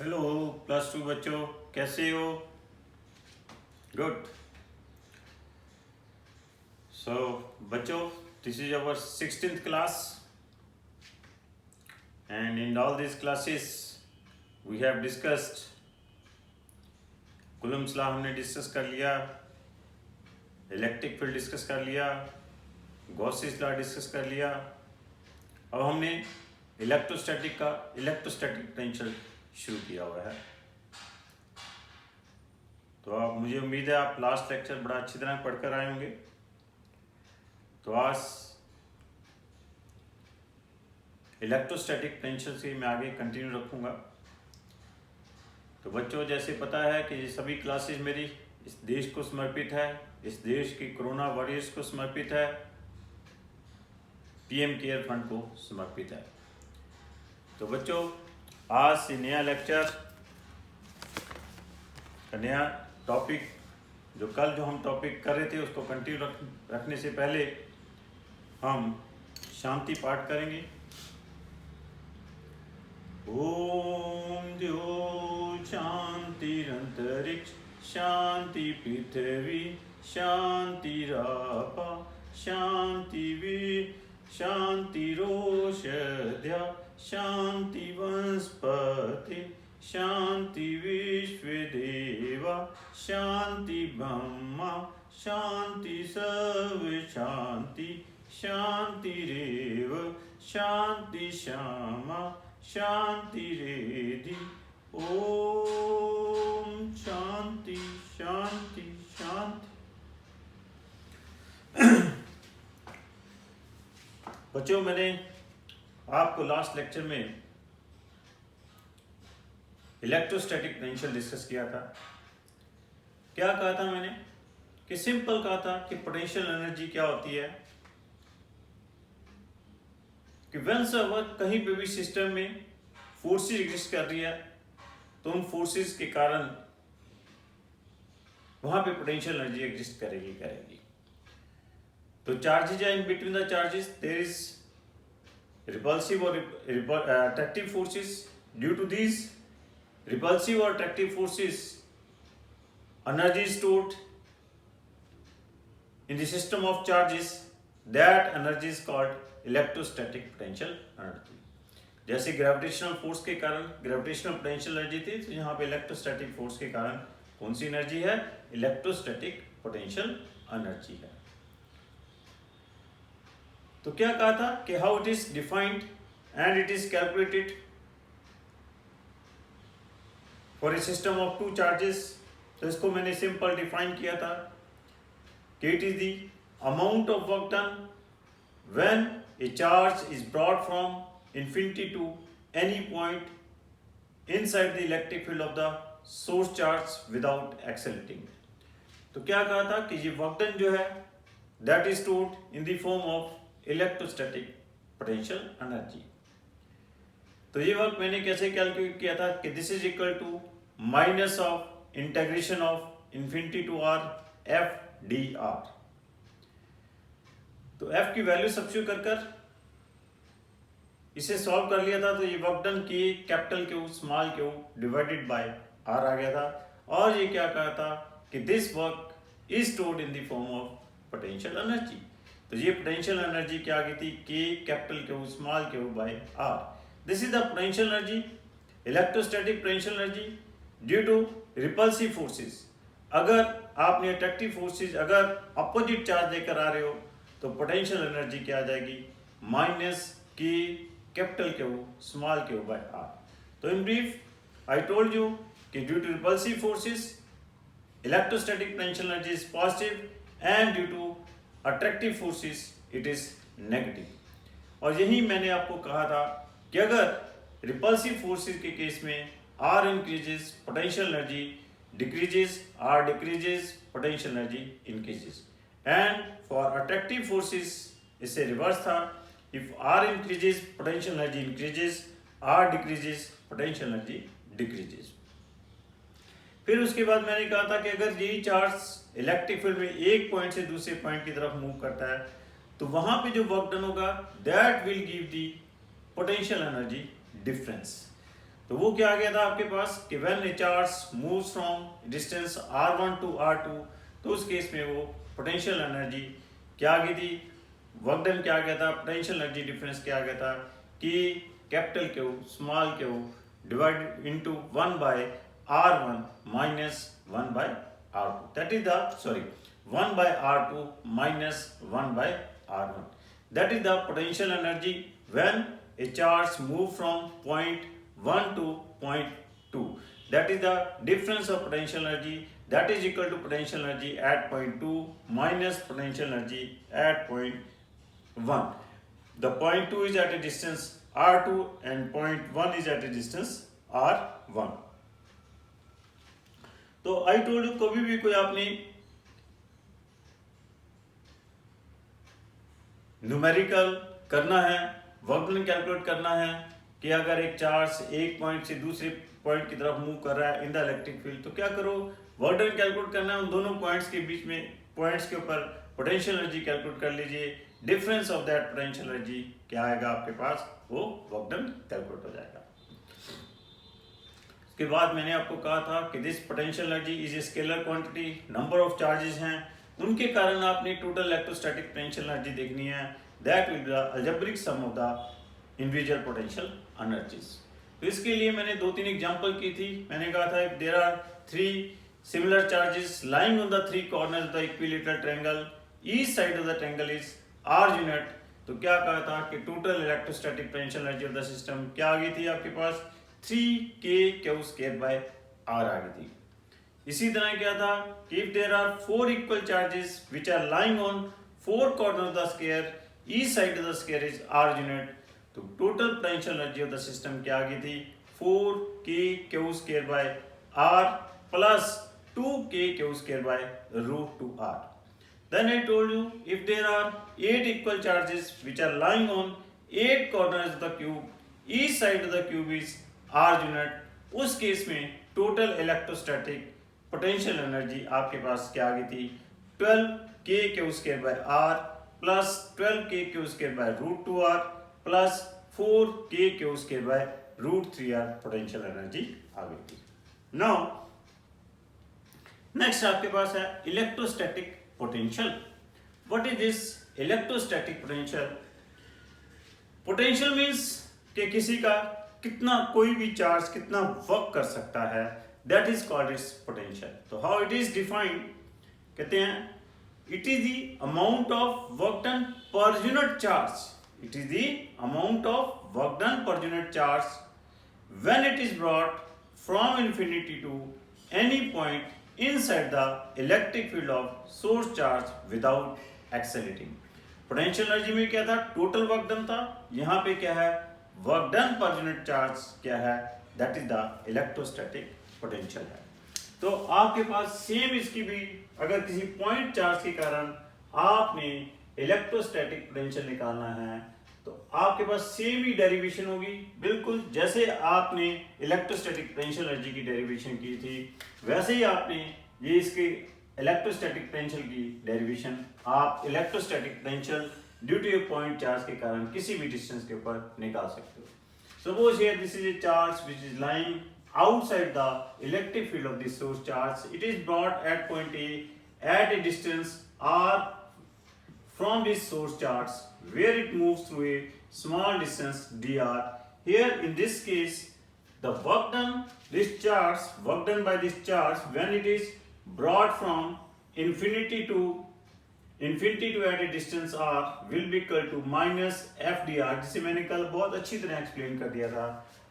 Hello plus 2 बच्चों, कैसे हो? गुड। सो बच्चों, this is our 16th class and in all this classes we have discussed Coulomb's law हमने discuss कर लिया, इलेक्ट्रिक फील्ड डिस्कस कर लिया, गॉसेस लॉ डिस्कस कर लिया। अब हमने इलेक्ट्रोस्टैटिक पोटेंशियल शुरू किया हुआ है। तो आप, मुझे उम्मीद है आप लास्ट लेक्चर बड़ा अच्छी तरह पढ़कर आए होंगे। तो आज इलेक्ट्रोस्टैटिक पोटेंशियल से मैं आगे कंटिन्यू रखूँगा। तो बच्चों, जैसे पता है कि ये सभी क्लासेस मेरी इस देश को समर्पित है, इस देश के कोरोना वॉरियर्स को समर्पित है, पीएम केयर फंड को समर्पित है। तो बच्चों, आज से नया लेक्चर का नया टॉपिक, जो कल जो हम टॉपिक कर रहे थे उसको कंटिन्यू रखने से पहले हम शांति पाठ करेंगे। ओम द्यो शांतिरंतरिक्ष शांति पृथ्वी शांतिरापा शांति शांतिरोषध्या शांति वनस्पति शांति विश्वदेवा शांति ब्रह्मा शांति सर्व शांति शांतिरेव शांति श्यामा शांति रेधि। ओम शांति शांति शांति। बच्चों, मैंने आपको लास्ट लेक्चर में इलेक्ट्रोस्टैटिक पोटेंशियल डिस्कस किया था। क्या कहा था मैंने? कि सिंपल कहा था कि पोटेंशियल एनर्जी क्या होती है कि वंस अवर कहीं पे भी सिस्टम में फोर्सेस एग्जिस्ट कर रही है तो उन फोर्सेस के कारण वहां पे पोटेंशियल एनर्जी एग्जिस्ट करेगी। तो चार्जेज है, in between the charges there is repulsive or attractive forces. Due to these repulsive or attractive forces, energy is stored in the system of charges. That energy is called electrostatic potential energy. जैसे gravitational force के कारण gravitational potential energy थी, तो यहाँ पे electrostatic force के कारण कौन सी एनर्जी है? इलेक्ट्रोस्टैटिक पोटेंशियल एनर्जी है। तो क्या कहा था कि how it is defined and it is calculated for a system of two charges. तो इसको मैंने सिंपल डिफाइन किया था कि it is the amount of work done when a charge is brought from infinity to any point inside the electric field of the source charge without accelerating. तो क्या कहा था कि ये वर्क डन जो है that is stored in the form of electrostatic potential energy. तो ये वर्क मैंने कैसे कैलकुलेट किया था कि this is equal to minus of integration of infinity to r F d r. तो एफ की वैल्यू सब्स्टिट्यूट कर इसे सॉल्व कर लिया था। तो ये वर्क डन की capital Q small q divided by r आ गया था। और ये क्या कहा था कि this work is stored in the form of potential energy. तो ये पोटेंशियल एनर्जी क्या आ गई थी? K capital Q small q by r. This is the potential energy, electrostatic potential energy due to repulsive forces. अगर आपने attractive forces अगर opposite charge लेकर आ रहे हो तो पोटेंशियल एनर्जी क्या आ जाएगी? माइनस के capital Q small q by r. तो in brief I told you कि due to repulsive forces electrostatic potential energy is positive and due to attractive forces it is negative. और यही मैंने आपको कहा था कि अगर रिपल्सिव फोर्सेस के केस में r increases potential energy decreases, r decreases potential energy increases. And for attractive forces इससे रिवर्स था, if r increases potential energy increases, are decreases potential energy decreases. फिर उसके बाद मैंने कहा था कि अगर यही चार्ज इलेक्ट्रिक फील्ड में एक पॉइंट से दूसरे पॉइंट की तरफ मूव करता है तो वहां पे जो वर्क डन होगा that will give the potential energy difference. तो वो क्या आ गया था आपके पास कि when a charge moves from distance r1 to r2, तो उस केस में वो पोटेंशियल एनर्जी क्या आ गई थी, वर्क डन क्या आ गया था, पोटेंशियल एनर्जी डिफरेंस क्या आ गया था कि capital Q small q divided into 1 by r1 minus 1 by r2, that is the 1 by r2 minus 1 by r1, that is the potential energy when a charge move from point 1 to point 2, that is the difference of potential energy, that is equal to potential energy at point 2 minus potential energy at point 1. The point 2 is at a distance r2 and point 1 is at a distance r1. तो I told you कभी भी कोई आपने numerical करना है, work done calculate करना है कि अगर एक चार्ज एक पॉइंट से दूसरे पॉइंट की तरफ मूव कर रहा है इन द इलेक्ट्रिक फील्ड, तो क्या करो, वर्क डन कैलकुलेट करना है, उन दोनों पॉइंट्स के बीच में पॉइंट्स के ऊपर पोटेंशियल एनर्जी कैलकुलेट कर लीजिए, difference of that potential energy क्या आएगा आपके पास, वो वर्क डन कैलकुलेट हो जाएगा। उसके बाद मैंने आपको कहा था कि this potential energy is a scalar quantity, number of charges हैं, उनके कारण आपने टोटल इलेक्ट्रोस्टैटिक पोटेंशियल एनर्जी देखनी है, that will be the algebraic sum of the individual potential energies. तो इसके लिए मैंने 2-3 एग्जांपल की थी। मैंने कहा था if there are 3 similar charges lying on the 3 corners of the equilateral triangle, each side of the triangle is r unit, तो क्या कहा था कि total electrostatic potential energy of the system क्या आ गई थी आपके पास, 3k² r आ गई थी। इसी तरह क्या था कि if there are 4 equal charges which are lying on 4 corner of the square, each side of the square is r unit, तो total potential energy of the system क्या आ गई थी, 4k² r plus 2k² Then I told you if there are 8 equal charges which are lying on 8 corners of the cube, each side of the cube is r unit, उस case में total electrostatic potential energy आपके पास क्या आ गई थी, 12k² plus 12k² plus 4k² potential energy आ गई थी। नाउ नेक्स्ट आपके पास है electrostatic potential. What is this electrostatic potential? Potential means कि किसी का कितना, कोई भी चार्ज कितना वर्क कर सकता है, that is called its potential. तो हाउ इट इज डिफाइंड, कहते हैं it is the amount of work done per unit charge, it is the amount of work done per unit charge when it is brought from infinity to any point inside the electric field of source charge without accelerating। Potential energy में क्या था, total work done था, यहाँ पे क्या है, work done per unit charge क्या है, that is the electrostatic potential है। तो आपके पास सेम इसकी भी, अगर किसी पॉइंट चार्ज के कारण आपने इलेक्ट्रोस्टैटिक पोटेंशियल निकालना है तो आपके पास सेम ही डेरिवेशन होगी, बिल्कुल जैसे आपने इलेक्ट्रोस्टैटिक पोटेंशियल एनर्जी की डेरिवेशन की थी वैसे ही आपने ये इसके इलेक्ट्रोस्टैटिक पोटेंशियल की डेरिवेशन आप electrostatic potential due to a point charge के कारण किसी भी डिस्टेंस के ऊपर निकाल सकते हो। Suppose here this is a charge which is lying outside the electric field of this source charge, it is brought at point A at a distance r from this source charge where it moves through a small distance dr. Here in this case the work done by this charge when it is brought from infinity to at a distance r will be equal to minus f dr, जिसे मैंने कल बहुत अच्छी तरह explain कर दिया था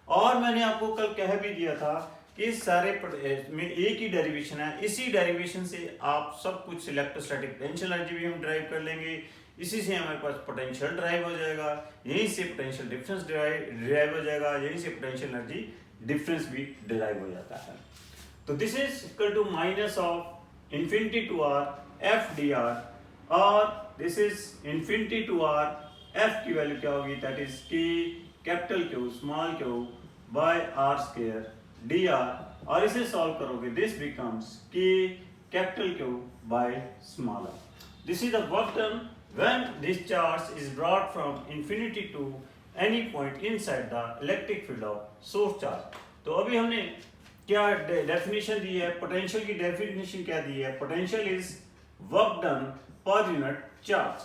और मैंने आपको कल कह भी दिया था कि इस सारे में एक ही डेरिवेशन है, इसी डेरिवेशन से आप सब कुछ इलेक्ट्रोस्टैटिक पोटेंशियल एनर्जी भी हम ड्राइव कर लेंगे, इसी से हमारे पास पोटेंशियल ड्राइव हो जाएगा, यहीं से पोटेंशियल डिफरेंस ड्राइव हो जाएगा, यहीं से पोटेंशियल एनर्जी डिफरेंस भी ड्राइव हो जाता है। तो this is equal to minus of infinity to r f dr और this is infinity to r f की वैल्यू क्या होगी, that is k capital Q small q by r square dr और इसे सॉल्व करोगे this becomes k capital Q by small r। This is the work done when this charge is brought from infinity to any point inside the electric field of source charge। तो अभी हमने क्या definition दी है, potential की definition क्या दी है, potential is work done per unit charge.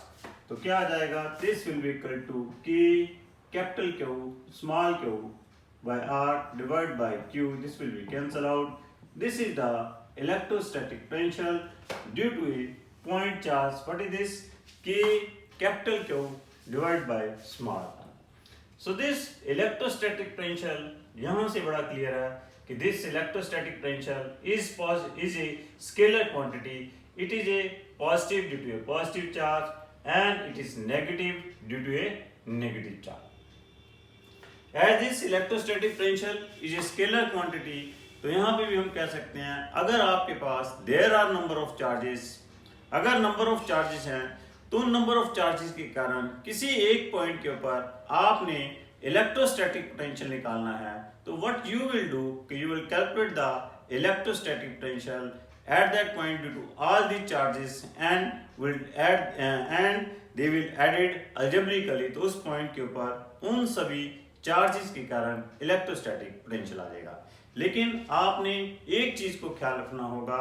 तो क्या आ जाएगा, this will be equal to k capital Q small q by r divided by q. This will be cancel out. This is the electrostatic potential due to a point charge. What is this? K capital Q divided by small r. So this electrostatic potential यहाँ से बड़ा clear है कि this electrostatic potential is a scalar quantity. It is a positive due to a positive charge and it is negative due to a negative charge. As this electrostatic potential is a scalar quantity, तो यहाँ पे भी हम कह सकते हैं अगर आपके पास there are number of charges, अगर number of charges हैं तो उन number of charges के कारण किसी एक पॉइंट के ऊपर आपने electrostatic potential निकालना है, तो what you will do कि you will calculate the electrostatic potential at that point due to all the charges and will add and they will added algebraically. तो उस पॉइंट के ऊपर उन सभी चार्जेस के कारण इलेक्ट्रोस्टैटिक पोटेंशियल आ जाएगा। लेकिन आपने एक चीज को ख्याल रखना होगा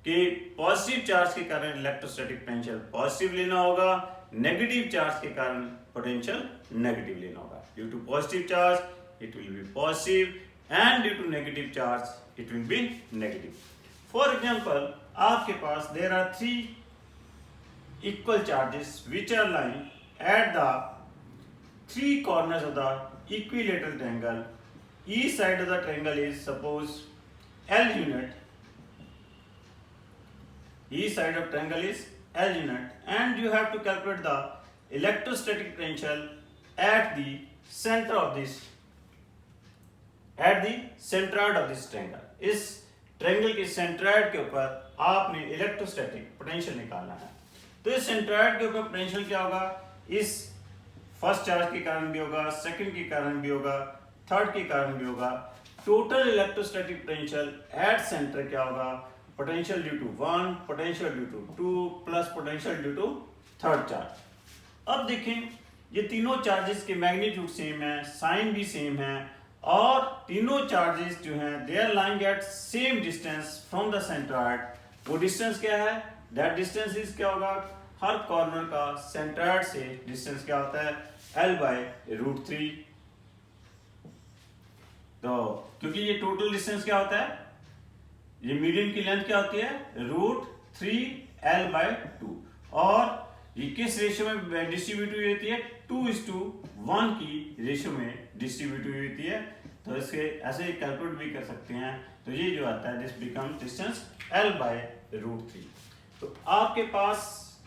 कि पॉजिटिव चार्ज के कारण इलेक्ट्रोस्टैटिक पोटेंशियल पॉजिटिव लेना होगा, नेगेटिव चार्ज के कारण पोटेंशियल नेगेटिव लेना होगा। Due to positive charge it will be positive and due to negative charge it will be negative. For example आपके पास there are 3 equal charges which are lying at the 3 corners of the equilateral triangle. Each side of the triangle is suppose L unit. Each side of triangle is L unit, and you have to calculate the electrostatic potential at the center of this, at the centroid of this triangle. इस triangle के centroid के ऊपर आपने electrostatic potential निकालना है। तो इस centroid के ऊपर पोटेंशियल क्या होगा, इस फर्स्ट चार्ज के कारण भी होगा, सेकंड के कारण भी होगा, थर्ड के कारण भी होगा। Total electrostatic potential at centre क्या होगा, potential due to 1, potential due to 2 plus potential due to third charge. अब देखें ये तीनों चार्जेस के मैग्नीट्यूड सेम है, साइन भी सेम है और तीनों चार्जेस जो हैं they are lying at same distance from the centroid. वो डिस्टेंस क्या है, दैट डिस्टेंस इज क्या होगा, हर कॉर्नर का सेंट्रॉइड से डिस्टेंस क्या होता है, L/√3। तो क्योंकि ये टोटल डिस्टेंस क्या होता है, ये मीडियन की लेंथ क्या होती है, √3L/2 और ये किस रेशियो में डिस्ट्रीब्यूट हुई होती है, 2:1 की रेशियो में डिस्ट्रीब्यूट हुई होती है। तो इसके ऐसे कैलकुलेट भी कर सकते हैं। तो ये जो आता है दिस बिकम्स डिस्टेंस L/√3। तो आपके पास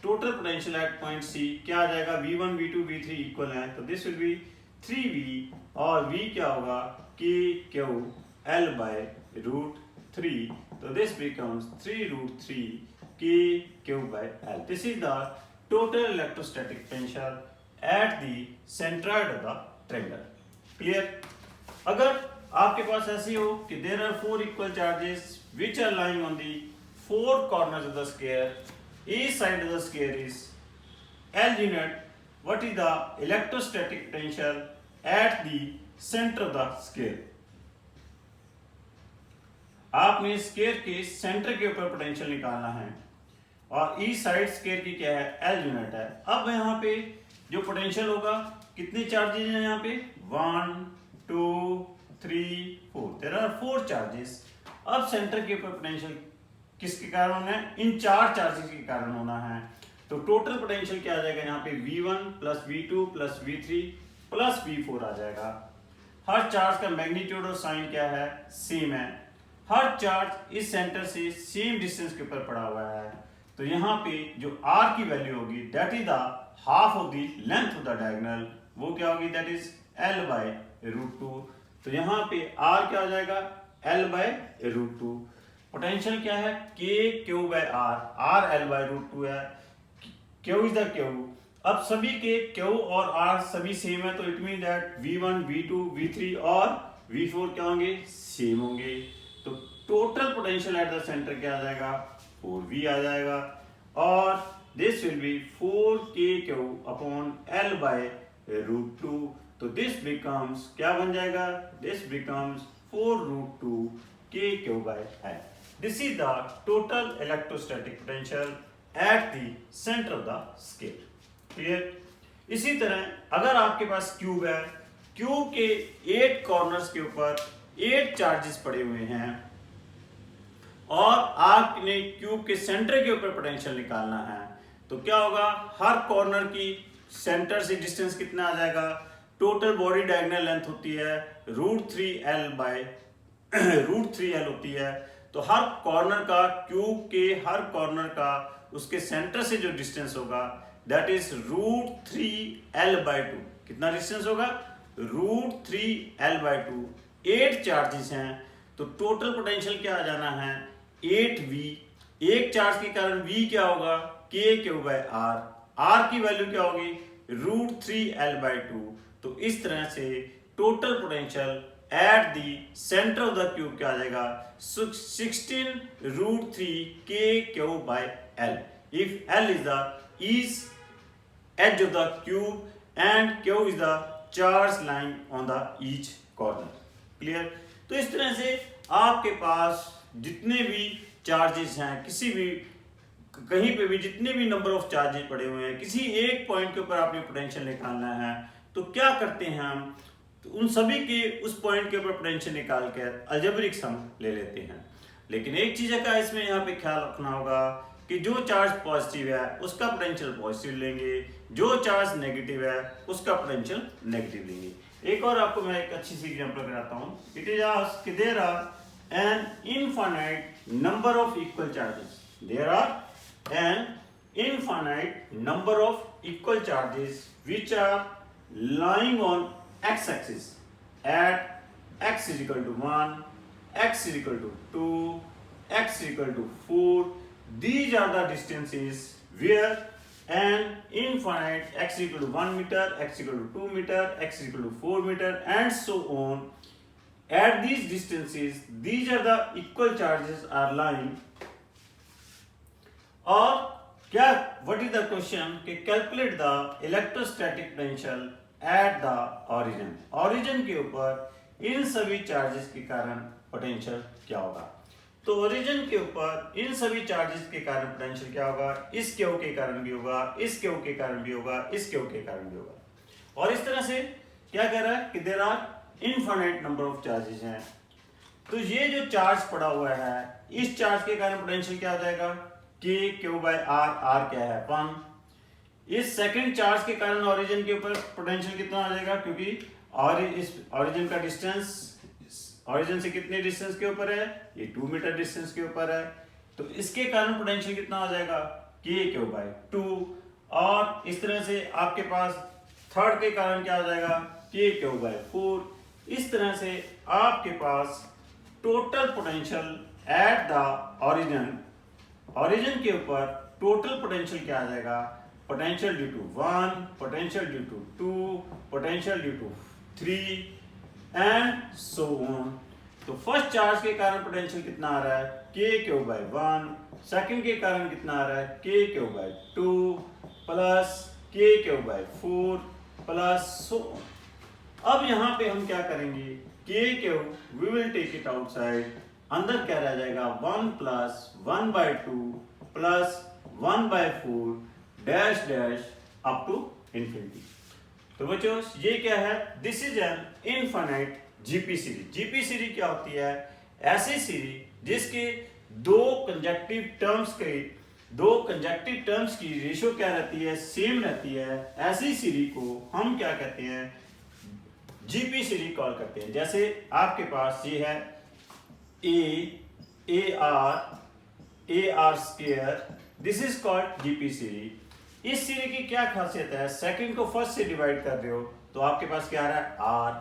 total potential at point c क्या आ जाएगा, V1 V2 V3 इक्वल है, तो दिस विल बी 3V और V क्या होगा, KQ L/√3। तो this becomes 3√3 KQ/L। This is the total electrostatic potential at the centroid of the triangle. Clear. अगर आपके पास ऐसी हो कि there are 4 equal charges which are lying on the 4 corners of the sphere, each side of the sphere is L unit, what is the electrostatic potential at the center of the sphere? आपने square के centre के ऊपर potential निकालना है और each side square की क्या है, L यूनिट है। अब यहाँ पे जो पोटेंशियल होगा, कितने चार्जेस हैं यहाँ पे, 1 2 3 4, देयर आर 4 चार्जेस। अब सेंटर के ऊपर पोटेंशियल किसके कारण होना है, इन 4 चार्जेस के कारण होना है। तो टोटल पोटेंशियल क्या आ जाएगा यहाँ पे, V1 plus V2 plus V3 plus V4 आ जाएगा। हर चार्ज का मैग्नीट्यूड और साइन क्या है, सेम है। हर चार्ज इस सेंटर से सेम डिस्टेंस के ऊपर पड़ा हुआ है। तो यहाँ पे जो R की वैल्यू होगी that is the half of the length of the diagonal, वो क्या होगी, दैट इज L/√2। तो यहाँ पे R क्या आ जाएगा, L/√2। पोटेंशियल क्या है, KQ/R, R L/√2 है, Q इज द Q। अब सभी के Q और R सभी सेम है, तो it mean that V1 V2 V3 और V4 क्या होंगे, सेम होंगे। तो total potential at the centre क्या आ जाएगा, 4V आ जाएगा और दिस विल बी 4KQ/L/√2। तो दिस बिकम्स क्या बन जाएगा, this becomes 4√2 k/L. This is the total electrostatic potential at the center of the scale. Clear? इसी तरह अगर आपके पास क्यूब है, क्यूब के 8 कॉर्नर्स के ऊपर 8 चार्जेस पड़े हुए हैं और आपने क्यूब के सेंटर के ऊपर पोटेंशियल निकालना है, तो क्या होगा, हर कॉर्नर की सेंटर से डिस्टेंस कितना आ जाएगा, टोटल बॉडी डायगोनल लेंथ होती है √3L होती है, तो हर कॉर्नर का, क्यूब के हर कॉर्नर का उसके सेंटर से जो डिस्टेंस होगा दैट इज √3L/2. कितना डिस्टेंस होगा, √3L/2. 8 चार्जेस हैं तो टोटल पोटेंशियल क्या आ जाना है 8V. एक चार्ज के कारण V क्या होगा, k/R. R की वैल्यू क्या होगी, √3L/2. तो इस तरह से total potential at the centre of the cube क्या आ जाएगा, 16√3 k/L. If L is the edge of the cube and Q is the charge line on the each corner. Clear? तो इस तरह से आपके पास जितने भी चार्जेस हैं, किसी भी कहीं पे भी जितने भी नंबर ऑफ चार्जेस पड़े हुए हैं, किसी एक पॉइंट के ऊपर आपने पोटेंशियल निकालना है, तो क्या करते हैं हम, तो उन सभी के उस पॉइंट के ऊपर पोटेंशियल निकाल कर अलजेब्रिक सम ले लेते हैं. लेकिन एक चीज का इसमें यहाँ पे ख्याल रखना होगा कि जो चार्ज पॉजिटिव है उसका पोटेंशियल पॉजिटिव लेंगे, जो चार्ज नेगेटिव है उसका पोटेंशियल नेगेटिव लेंगे. एक और आपको मैं एक अच्छी सी एग्जांपल कराता हूँ. इट इज आस्क्ड कि there are an infinite number of equal charges. There are an infinite number of equal charges which are lying on x-axis at x is equal to 1, x is equal to 2, x is equal to 4. These are the distances where an infinite x is equal to 1 meter, x is equal to 2 meter, x is equal to 4 meter and so on. At these distances, these are the equal charges are lying. और क्या, what is the question कि calculate the electrostatic potential at the origin. origin के ऊपर इन सभी charges के कारण potential क्या होगा. तो ओरिजिन के ऊपर इन सभी चार्जेस के कारण पोटेंशियल क्या होगा, इस क्यू के कारण भी होगा, इस क्यू के कारण भी होगा, इस क्यू के कारण भी होगा. और इस तरह से क्या कह रहा है कि there are infinite number of charges हैं. तो ये जो चार्ज पड़ा हुआ है, इस चार्ज के कारण पोटेंशियल क्या हो जाएगा, k/R. R क्या है, 1. इस सेकंड चार्ज के कारण ओरिजिन के ऊपर पोटेंशियल कितना आ जाएगा, क्योंकि इस ओरिजिन का डिस्टेंस ओरिजिन से कितने डिस्टेंस के ऊपर है, ये 2 मीटर डिस्टेंस के ऊपर है, तो इसके कारण पोटेंशियल कितना आ जाएगा, k/2. और इस तरह से आपके पास थर्ड के कारण क्या हो जाएगा, k/4. इस तरह से आपके पास total potential at the origin के ऊपर टोटल पोटेंशियल क्या आ जाएगा, potential due to 1, potential due to 2, potential due to 3 and so on. तो फर्स्ट चार्ज के कारण पोटेंशियल कितना आ रहा है, k/1. सेकंड के कारण कितना आ रहा है, k/2 plus k/4 plus so on. अब यहाँ पे हम क्या करेंगे, k we will take it outside. अंदर क्या रह जाएगा, 1 plus 1/2 plus 1/4 dash dash up to infinity. तो बच्चों ये क्या है, this is an infinite GP series. GP series क्या होती है, ऐसी सीरीज जिसके दो कंजक्टिव टर्म्स की रेशियो क्या रहती है, सेम रहती है. ऐसी सीरीज को हम क्या कहते हैं, जीपी सीरीज कॉल करते हैं. जैसे आपके पास ये है AR square, this is called GP series. इस सीरीज की क्या खासियत है, सेकंड को फर्स्ट से डिवाइड कर रहे हो तो आपके पास क्या आ रहा है, R.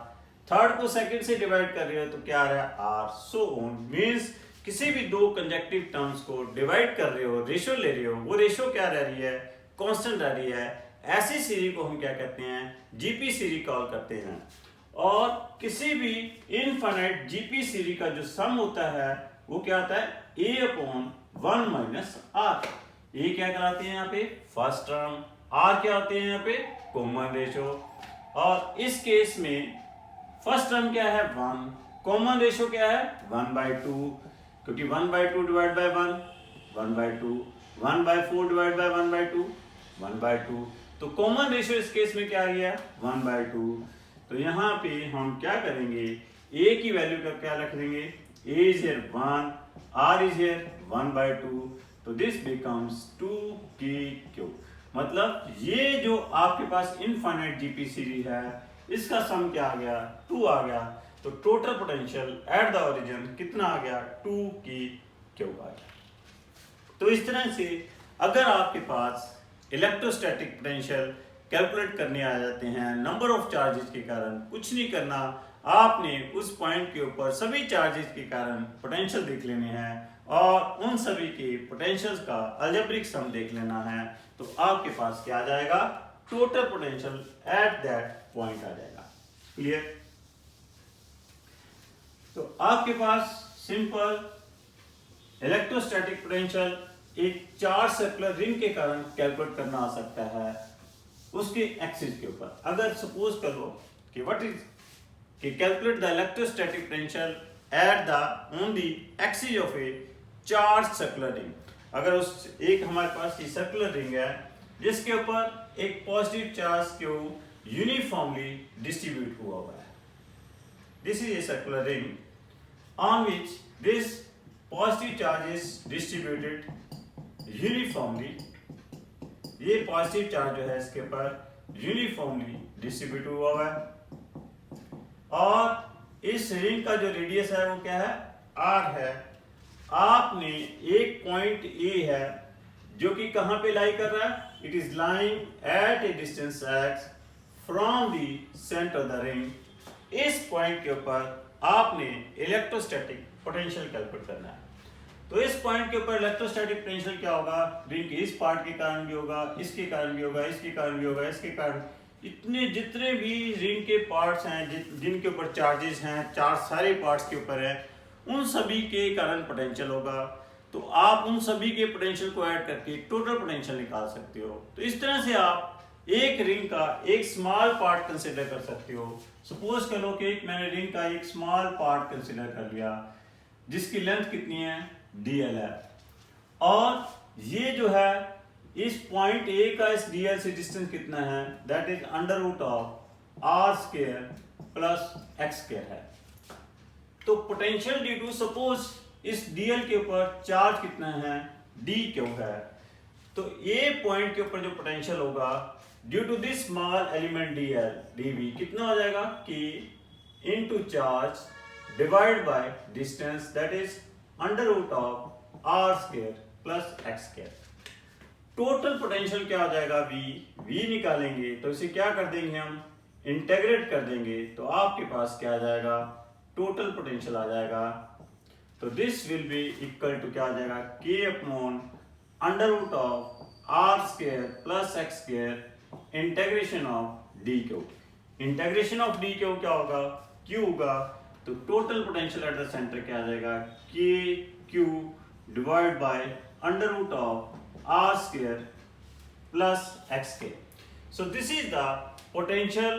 थर्ड को सेकंड से डिवाइड कर रहे हो तो क्या आ रहा है, R. So on. मींस किसी भी दो कंजक्टिव टर्म्स को डिवाइड कर रहे हो, रेशियो ले रहे हो, वो रेशियो क्या रह रही है, कांस्टेंट रह रही है. ऐसी सीरीज को हम क्या कहते हैं, जीपी सीरीज कॉल करते हैं. और किसी भी इनफाइनाइट जीपी सीरीज का जो सम होता है वो क्या होता है, A/1 - R. ये क्या कहलाते हैं यहाँ पे, फर्स्ट टर्म. R क्या होते हैं यहाँ पे, कॉमन रेशियो. और इस केस में फर्स्ट टर्म क्या है, 1, कॉमन रेशियो क्या है 1/2, क्योंकि 1/2 डिवाइड बाय 1/2, 1/4 डिवाइड बाय 1/2, 1/2। तो कॉमन रेशियो इस केस में क्या आ गया 1/2। तो यहाँ पे हम क्या करेंगे, a की वैल्यू का क्या रख देंगे, a is here 1, r is here 1/2, तो दिस बिकम्स 2k3। मतलब ये जो आपके पास इनफाइनाइट जीपी सीरीज है इसका सम क्या आ गया 2 आ गया। तो total potential at the origin कितना आ गया 2k3 आ गया। तो इस तरह से अगर आपके पास इलेक्ट्रोस्टैटिक पोटेंशियल कैलकुलेट करने आ जाते हैं नंबर ऑफ चार्जेस के कारण, कुछ नहीं करना, आपने उस पॉइंट के ऊपर सभी चार्जेस के कारण पोटेंशियल देख लेने हैं और उन सभी के पोटेंशियल्स का अलजेब्रिक सम देख लेना है। तो आपके पास क्या आ जाएगा total potential at that point आ जाएगा। क्लियर? तो आपके पास सिंपल इलेक्ट्रोस्टैटिक पोटेंशियल एक चार्ज सर्कुलर रिंग के कारण कैलकुलेट करना आ सकता है उसके एक्सिस के ऊपर। अगर सपोज करो कि व्हाट इज कि calculate the electrostatic potential at the on the axis of A charge circular ring. अगर उस एक हमारे पास ये सर्कुलर रिंग है जिसके ऊपर एक positive charge Q uniformly distribute हुआ है। This is a circular ring on which this positive charge is distributed uniformly। ये पॉजिटिव चार्ज जो है इसके ऊपर यूनिफॉर्मली डिस्ट्रीब्यूट हुआ है और इस रिंग का जो रेडियस है वो क्या है r है। आपने एक पॉइंट A है जो कि कहां पे लाई कर रहा है, it is lying at a distance x from the centre of the ring. इस पॉइंट के ऊपर आपने इलेक्ट्रोस्टैटिक पोटेंशियल कैलकुलेट करना है। तो इस पॉइंट के ऊपर इलेक्ट्रोस्टैटिक पोटेंशियल क्या होगा, रिंग के इस पार्ट के कारण भी होगा, इसके कारण भी होगा, इसके कारण भी होगा, इसके कारण, इतने जितने भी रिंग के पार्ट्स हैं जिनके ऊपर चार्जेस हैं, चार्ज सारे पार्ट्स के ऊपर है, उन सभी के कारण पोटेंशियल होगा। तो आप उन सभी के पोटेंशियल को ऐड करके टोटल पोटेंशियल निकाल सकते हो। तो इस तरह से आप एक रिंग का एक स्मॉल पार्ट कंसीडर कर सकते हो। सपोज करो कि मैंने रिंग का एक स्मॉल पार्ट कंसीडर कर लिया जिसकी लेंथ कितनी है dl है, और ये जो है इस पॉइंट A का इस dl से डिस्टेंस कितना है, that is √r² plus x² है। तो पोटेंशियल ड्यू टू सपोज इस dl के ऊपर चार्ज कितना है dq है, तो A पॉइंट के ऊपर जो पोटेंशियल होगा due to this small element dl dv कितना हो जाएगा कि into charge divide by distance that is √r² plus x²। Total potential क्या हो जाएगा v निकालेंगे तो इसे क्या कर देंगे हम इंटीग्रेट कर देंगे, तो आपके पास क्या आ जाएगा टोटल पोटेंशियल आ जाएगा। तो this will be equal to क्या आ जाएगा k upon √r² plus x² integration of dq। Integration of dq क्या होगा q होगा, तो total potential at the centre क्या आ जाएगा kq divide by √r² plus x²। So this is the potential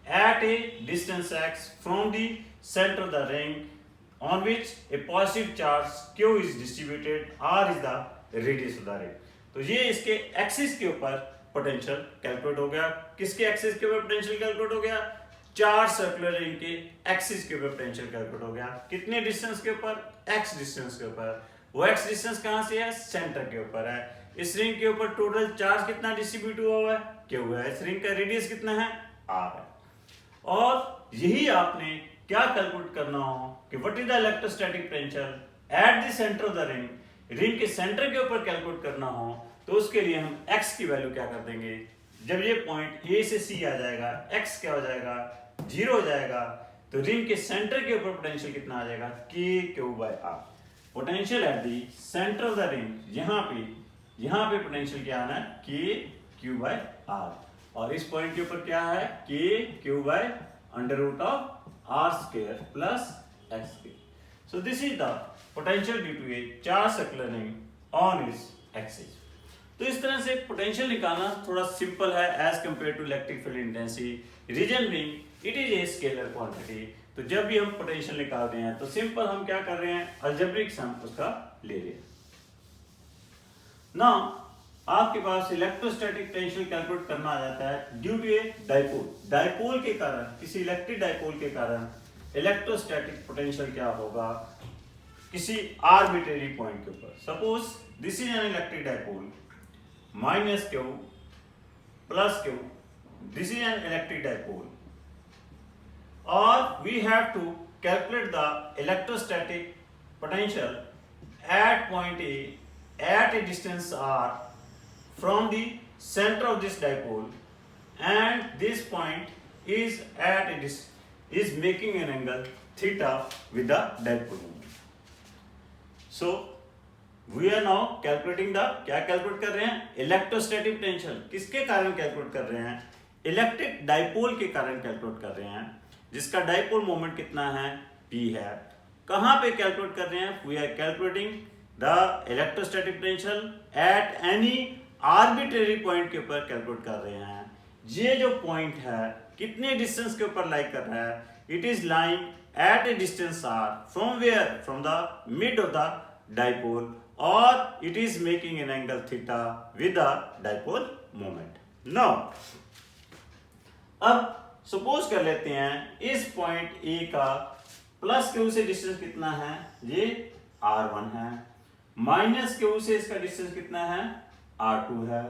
at a distance x from the center of the ring on which a positive charge q is distributed, r is the radius of the ring। तो ये इसके axis के ऊपर potential calculate हो गया। किसके axis के ऊपर पोटेंशियल कैलकुलेट हो गया, चार सर्कुलर रिंग के एक्सिस के ऊपर पोटेंशियल कैलकुलेट हो गया। कितने डिस्टेंस के ऊपर, x डिस्टेंस के ऊपर। वो x डिस्टेंस कहां से है, सेंटर के ऊपर है। इस रिंग के ऊपर टोटल चार्ज कितना डिस्ट्रीब्यूट हुआ है, q है। इस रिंग का रेडियस कितना है, r है। और यही आपने क्या कैलकुलेट करना हो कि what is the electrostatic potential at the centre of the ring, ring के सेंटर के ऊपर कैलकुलेट करना हो तो उसके लिए हम x की वैल्यू क्या कर देंगे, जब ये पॉइंट A से C आ जाएगा x क्या हो जाएगा 0 हो जाएगा, तो रिंग के सेंटर के ऊपर पोटेंशियल कितना आ जाएगा kq/r। Potential at the centre of the ring, यहाँ पे पोटेंशियल क्या आना है kq/r, और इस पॉइंट के ऊपर क्या है kq/√r² plus x²। So this is the potential due to a charge circular ring on its axis। तो इस तरह से पोटेंशियल निकालना थोड़ा सिंपल है as compare to electric field intensity. Reason being it is a scalar quantity, तो जब भी हम पोटेंशियल निकाल रहे हैं तो सिंपल हम क्या कर रहे हैं, अलजेब्रिक सम उसका ले रहे हैं। ना आपके पास इलेक्ट्रोस्टैटिक पोटेंशियल कैलकुलेट करना आ जाता है due to a dipole. Dipole के कारण, किसी इलेक्ट्रिक डाइपोल के कारण इलेक्ट्रोस्टैटिक पोटेंशियल क्या होगा किसी आर्बिट्रेरी पॉइंट के ऊपर। Suppose this is an electric dipole, minus Q plus Q, this is an electric dipole, or we have to calculate the electrostatic potential at point A at a distance r from the center of this dipole, and this point is is making an angle theta with the dipole moment. So we are now calculating the, क्या calculate कर रहे हैं, electrostatic potential. किसके कारण calculate कर रहे हैं, electric dipole के कारण कैलकुलेट कर रहे हैं, जिसका डाइपोल मोमेंट कितना है, P है। कहां पे कैलकुलेट कर रहे हैं, we are calculating the electrostatic potential at any arbitrary point के ऊपर कैलकुलेट कर रहे हैं। ये जो पॉइंट है कितने डिस्टेंस के ऊपर लाई कर रहा है, it is lying at a distance r from where, from the mid of the dipole, और it is making an angle theta with the dipole moment. Now अब सपोज कर लेते हैं इस पॉइंट ए का प्लस क्यू से distance कितना है, ये r1 है, माइनस क्यू से इसका डिस्टेंस कितना है, r2 है।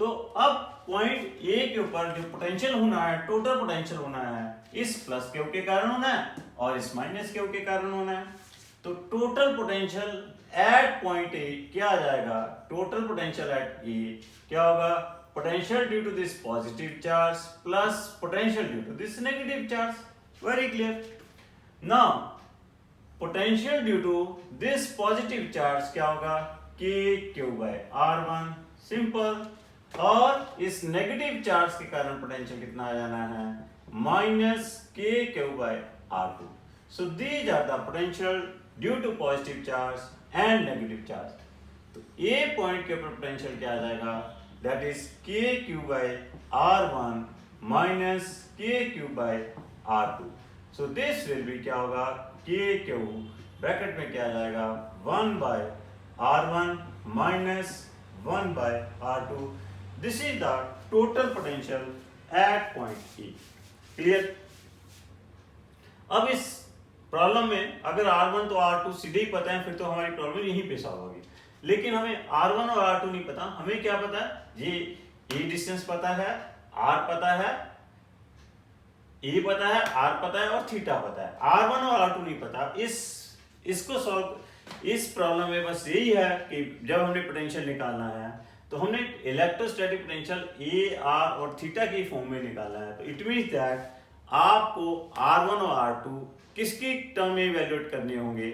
तो अब पॉइंट ए के ऊपर जो पोटेंशियल होना है, टोटल पोटेंशियल होना है, इस प्लस क्यू के कारण होना है और इस माइनस क्यू के कारण होना है। तो total potential at point A क्या आ जाएगा, टोटल पोटेंशियल एट ए क्या होगा, potential due to this positive charge plus potential due to this negative charge. Very clear. Now potential due to this positive charge क्या होगा, k q by r1, simple। और इस negative charge के कारण potential कितना आ जाना है, minus k q by r2। So these are the potential due to positive charge and negative charge। तो a पॉइंट के ऊपर पोटेंशियल क्या आ जाएगा, that is kq by r1 minus kq by r2। so this will be क्या होगा, kq bracket में क्या आ जाएगा, 1 by r1 minus 1 by r2। this is the total potential at point E। clear। अब इस प्रॉब्लम में अगर r1 तो r2 सीधे ही पता है, फिर तो हमारी प्रॉब्लम यहीं पे सॉल्व होगी। लेकिन हमें r1 और r2 नहीं पता, हमें क्या पता है, ये डिस्टेंस पता है, r पता है, e पता है, r पता है और थीटा पता है। r1 और r2 नहीं पता। इसको सॉल्व, इस प्रॉब्लम में बस यही है कि जब हमने पोटेंशियल निकालना है तो हमने इलेक्ट्रोस्टैटिक पोटेंशियल ए, आर और थीटा की फॉर्म में निकालना है। तो इट मींस दैट आपको r1 और r2 किसकी टर्म में इवैल्यूएट करने होंगे,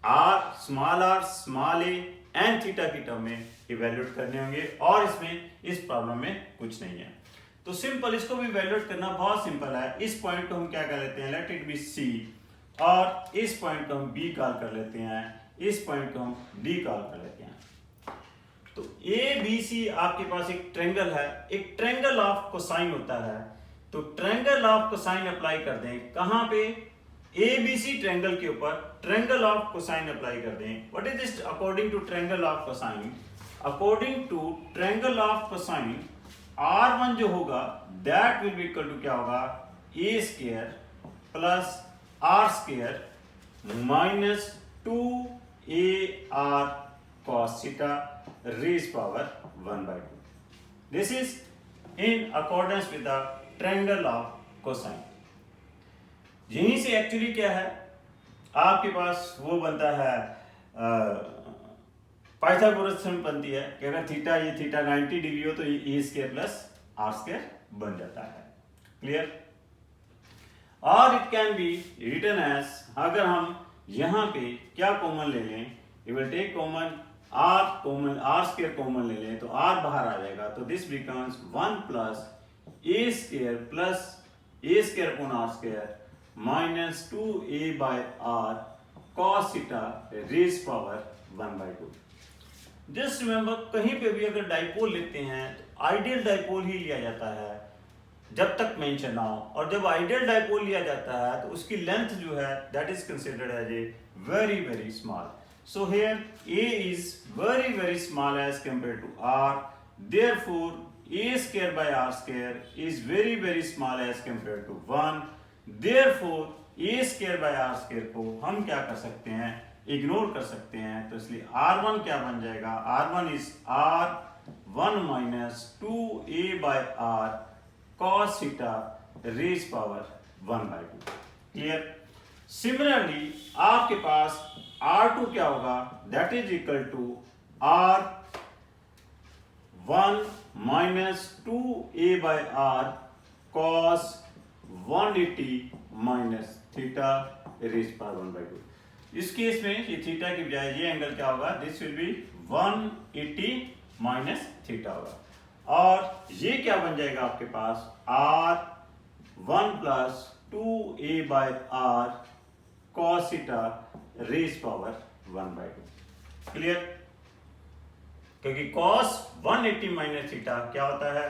r small a and theta की टर्म में इवैल्यूएट करने होंगे, और इसमें इस प्रॉब्लम में कुछ नहीं है। तो सिंपल, इसको भी इवैल्यूएट करना बहुत सिंपल है। इस पॉइंट को हम क्या कर लेते हैं, लेट इट बी सी, और इस पॉइंट को हम बी कॉल कर लेते हैं, इस पॉइंट को हम डी कॉल कर लेते हैं। तो ए बी सी आपके पास एक ट्रायंगल है, एक ट्रायंगल ऑफ कोसाइन होता है। तो ट्रायंगल ऑफ कोसाइन अप्लाई कर दें, कहां पे, ABC ट्रायंगल के ऊपर ट्रायंगल ऑफ कोसाइन अप्लाई कर दें। What is this according to triangle of cosine, according to triangle of cosine R1 जो होगा that will be equal to क्या होगा, a square plus r square minus 2ar cos theta raise power 1/2। This is in accordance with the triangle of cosine. यहीं से actually क्या है, आपके पास वो बनता है, पाइथागोरस थ्योरम बनती है कि अगर थीटा, ये थीटा 90 डिग्री हो तो ये a square plus r square बन जाता है। क्लियर। और it can be written as, अगर हम यहाँ पे क्या कॉमन ले लें, you will take common r square common ले लें तो r बाहर आ जाएगा। तो this becomes 1 plus a square upon r square minus 2a by r cos theta raise power 1/2। Just remember, कहीं पे भी अगर डाइपोल लेते हैं तो आइडियल डाइपोल ही लिया जाता है। जब तक मेंशन ना हो, और जब आइडियल डाइपोल लिया जाता है तो उसकी लेंथ जो है that is considered as a very very small. So here a is very very small as compared to r, therefore a square by r square is very very small as compared to 1, therefore a square by r square को हम क्या कर सकते हैं, ignore कर सकते हैं. तो इसलिए r1 क्या बन जाएगा, r1 is r1 minus 2a by r cos theta raised power 1 by 2. Clear. Similarly आपके पास R2 क्या होगा, that is equal to R1 minus 2a by r cos 180 minus theta raise power 1 by 2. इस case में ये theta की बजाय ये एंगल क्या होगा, this will be 180 minus theta होगा. और ये क्या बन जाएगा आपके पास, R1 plus 2a by r cos theta raise power 1 by 2. Clear. क्योंकि cos 180 माइनस थीटा क्या होता है,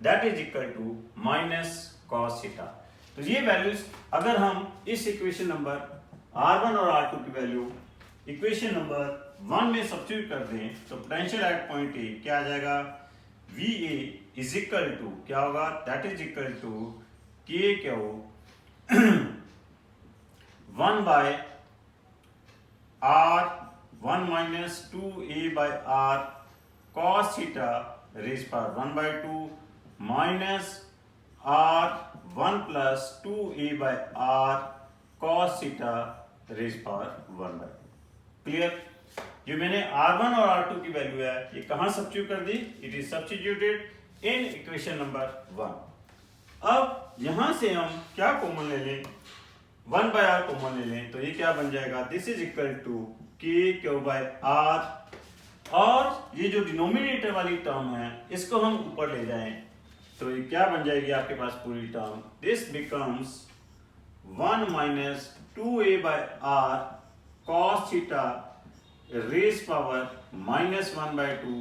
that is equal to minus cos theta. तो ये वैल्यूज अगर हम इस इक्वेशन नंबर R1 और R2 की वैल्यू इक्वेशन नंबर 1 में सब्स्टिट्यूट कर दें तो पोटेंशियल एट पॉइंट ए क्या आ जाएगा, VA इज इक्वल टू क्या होगा, that is equal to K क्या हो 1 by R1 minus 2a by r cos theta raised power 1 by 2 minus R1 plus 2a by r cos theta raised power 1 by 2. Clear. जो मैंने R1 और R2 की value है ये कहां substitute कर दी, it is substituted in equation number 1. अब यहां से हम क्या कॉमन ले लें, 1 by r कॉमन ले लें तो ये क्या बन जाएगा, this is equal to k q by r, और ये जो डिनोमिनेटर वाली टर्म है इसको हम ऊपर ले जाएं तो ये क्या बन जाएगी आपके पास पूरी term, this becomes 1 minus 2a by r cos theta raise power minus 1 by 2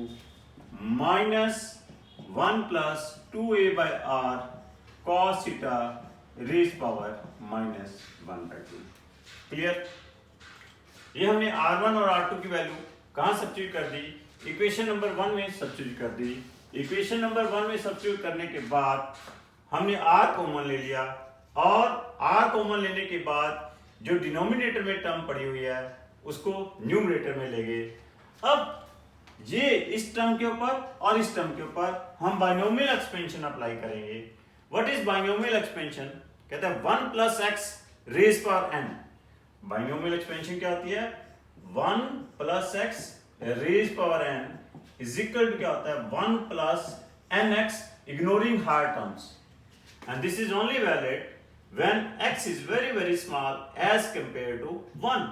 minus 1 plus 2a by r cos theta raise power minus 1 by 2. Clear. ये हमने R1 और R2 की वैल्यू कहां सब्स्टिट्यूट कर दी, इक्वेशन नंबर 1 में substitute कर दी. Equation number 1 में substitute करने के बाद हमने R कॉमन ले लिया, और R कॉमन लेने के बाद जो डिनोमिनेटर में टर्म पड़ी हुई है उसको न्यूमरेटर में ले गए. अब ये इस टर्म के ऊपर और इस टर्म के ऊपर हम बाइनोमियल एक्सपेंशन अप्लाई करेंगे. व्हाट इज बाइनोमियल एक्सपेंशन, कहते हैं 1 plus x raise power n. Binomial expansion क्या होती है, 1 plus x raise power n is equal to क्या होता है, 1 plus nx ignoring higher terms, and this is only valid when x is very very small as compare to 1.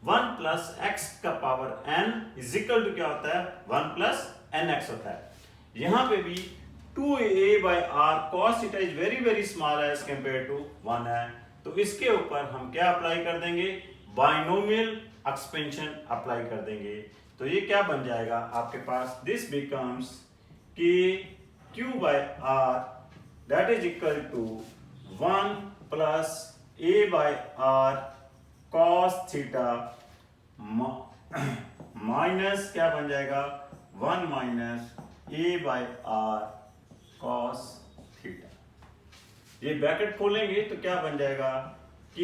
1 plus x का power n is equal to क्या होता है, 1 plus nx होता है. यहां पे भी 2a by r cos theta is very very small as compared to 1 है, तो इसके ऊपर हम क्या अप्लाई कर देंगे, बाइनोमियल एक्सपेंशन अप्लाई कर देंगे. तो ये क्या बन जाएगा आपके पास, this becomes k q by r that is equal to 1 plus a by r cos theta minus क्या बन जाएगा, 1 minus a by r cos theta. ये ब्रैकेट खोलेंगे तो क्या बन जाएगा, k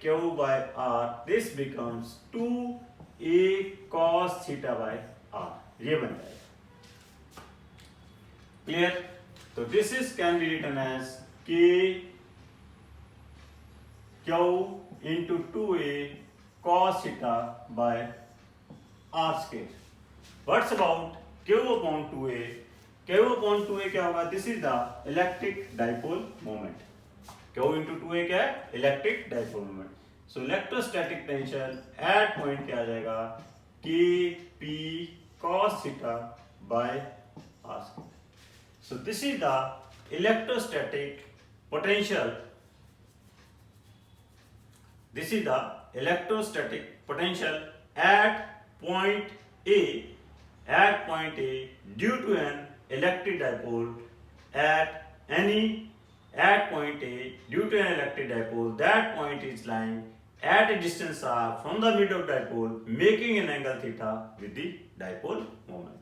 q by r, this becomes 2a cos theta by r. ये बन जाएगा. क्लियर. तो this is can be written as k q into 2a cos theta by r square. What's about q upon 2a? Q upon 2a क्या होगा, this is the electric dipole moment. Q into 2a क्या है, electric dipole moment. सो electrostatic tension eight point क्या आ जाएगा, Kp cos theta by r square. So this is the electrostatic potential. This is the electrostatic potential at point A. At point A due to an electric dipole at any at point A due to an electric dipole. That point is lying at a distance r from the mid of dipole, making an angle theta with the dipole moment.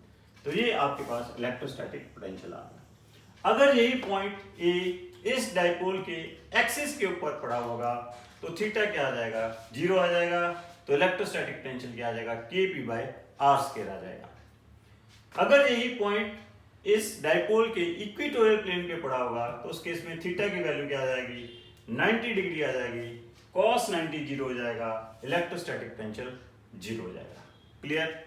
तो ये आपके पास electrostatic potential आ गया। अगर यही point A इस dipole के axis के ऊपर पड़ा होगा तो थीटा क्या आ जाएगा, 0 आ जाएगा। तो इलेक्ट्रोस्टैटिक पोटेंशियल क्या आ जाएगा, kp बाय आर स्क्वायर आ जाएगा। अगर यही पॉइंट इस डाइपोल के इक्वेटोरियल प्लेन पे पड़ा होगा तो उस केस में थीटा की वैल्यू क्या आ जाएगी, 90 डिग्री आ जाएगी, cos 90 0 हो जाएगा, इलेक्ट्रोस्टैटिक पोटेंशियल 0 हो जाएगा। क्लियर?